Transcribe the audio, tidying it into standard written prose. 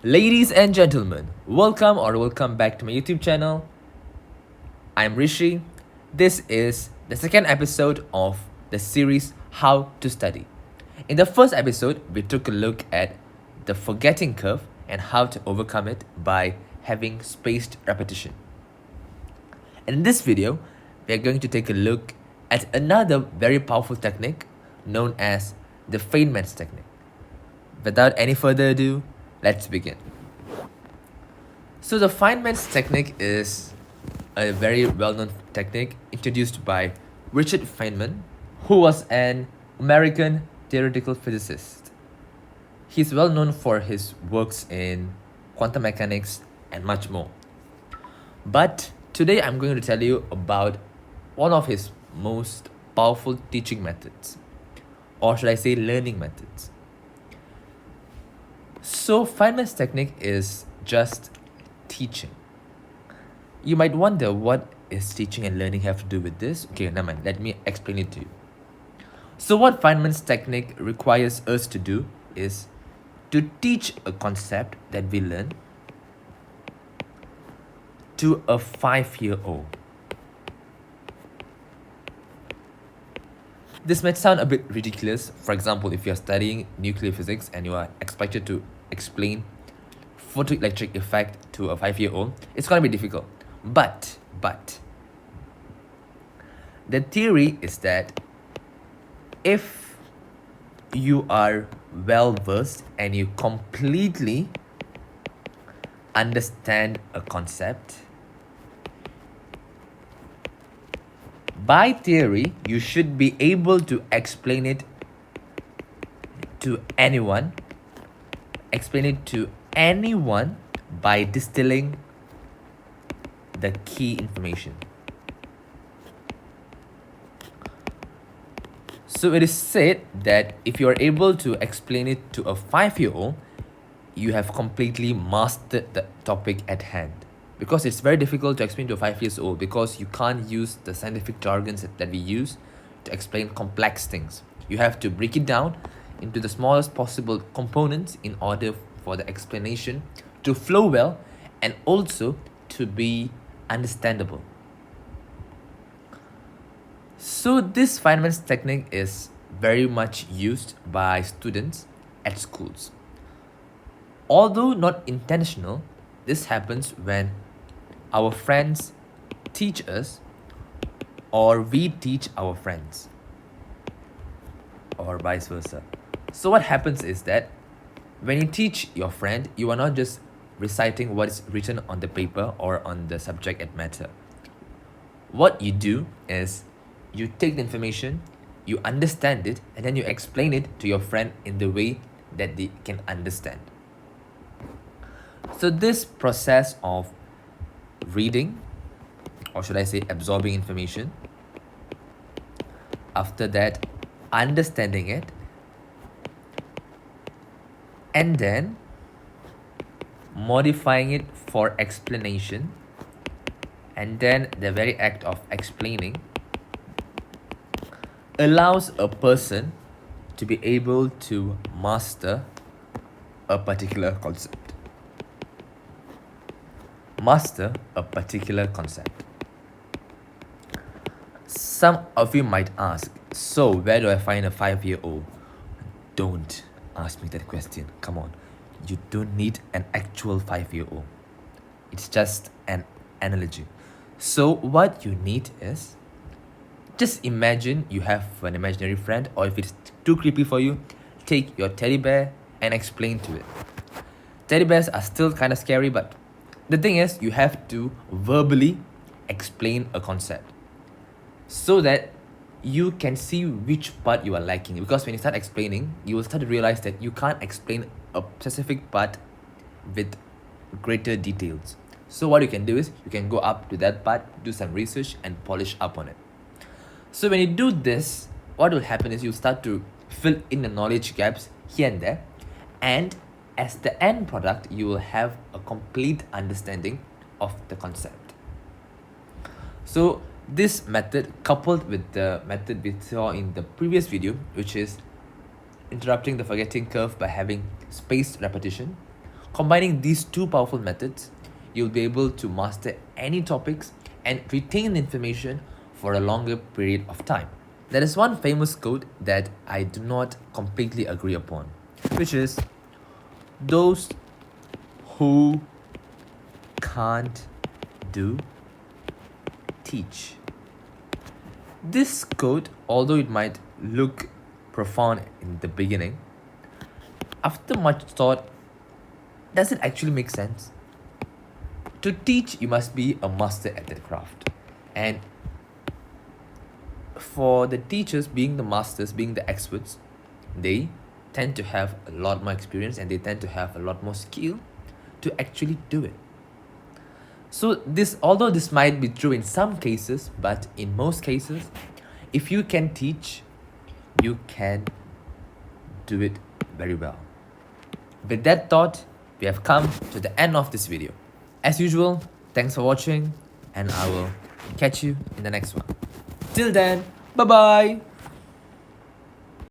Ladies and gentlemen, welcome back to my YouTube channel. I'm Rishi. This is the second episode of the series How to Study. In the first episode, we took a look at the forgetting curve and how to overcome it by having spaced repetition. In this video, we are going to take a look at another very powerful technique known as the Feynman's technique. Without any further ado, let's begin. So the Feynman's technique is a very well-known technique introduced by Richard Feynman, who was an American theoretical physicist. He's well known for his works in quantum mechanics and much more. But today I'm going to tell you about one of his most powerful teaching methods, or should I say learning methods. So Feynman's technique is just teaching. You might wonder, what is teaching and learning have to do with this? Okay, never mind. Let me explain it to you. So what Feynman's technique requires us to do is to teach a concept that we learn to a 5-year-old. This might sound a bit ridiculous. For example, if you're studying nuclear physics and you are expected to explain photoelectric effect to a 5-year-old, it's going to be difficult. But the theory is that if you are well versed and you completely understand a concept, by theory, you should be able to explain it to anyone by distilling the key information. So it is said that if you are able to explain it to a 5-year-old, you have completely mastered the topic at hand. Because it's very difficult to explain to a 5-year-old because you can't use the scientific jargons that we use to explain complex things. You have to break it down into the smallest possible components in order for the explanation to flow well and also to be understandable. So this Feynman's technique is very much used by students at schools. Although not intentional, this happens when our friends teach us or we teach our friends, or vice versa. So what happens is that when you teach your friend, you are not just reciting what is written on the paper or on the subject matter. What you do is you take the information, you understand it, and then you explain it to your friend in the way that they can understand. So this process of reading, or should I say absorbing information, after that understanding it, and then modifying it for explanation, and then the very act of explaining allows a person to be able to master a particular concept. Some of you might ask, so where do I find a 5-year-old? Don't ask me that question. Come on. You don't need an actual 5-year-old. It's just an analogy. So what you need is, just imagine you have an imaginary friend, or if it's too creepy for you, take your teddy bear and explain to it. Teddy bears are still kind of scary, but the thing is, you have to verbally explain a concept so that you can see which part you are liking. Because when you start explaining, you will start to realize that you can't explain a specific part with greater details. So what you can do is, you can go up to that part, do some research and polish up on it. So when you do this, what will happen is you'll start to fill in the knowledge gaps here and there, and as the end product, you will have a complete understanding of the concept. So this method, coupled with the method we saw in the previous video, which is interrupting the forgetting curve by having spaced repetition, Combining these two powerful methods, you'll be able to master any topics and retain the information for a longer period of time. There is one famous quote that I do not completely agree upon, which is, those who can't do, teach. This quote, although it might look profound in the beginning, after much thought, does it actually make sense? To teach, you must be a master at that craft. And for the teachers, being the masters, being the experts, they tend to have a lot more experience and they tend to have a lot more skill to actually do it. So this, although this might be true in some cases, but in most cases, if you can teach, you can do it very well. With that thought, we have come to the end of this video. As usual, thanks for watching and I will catch you in the next one. Till then, bye bye.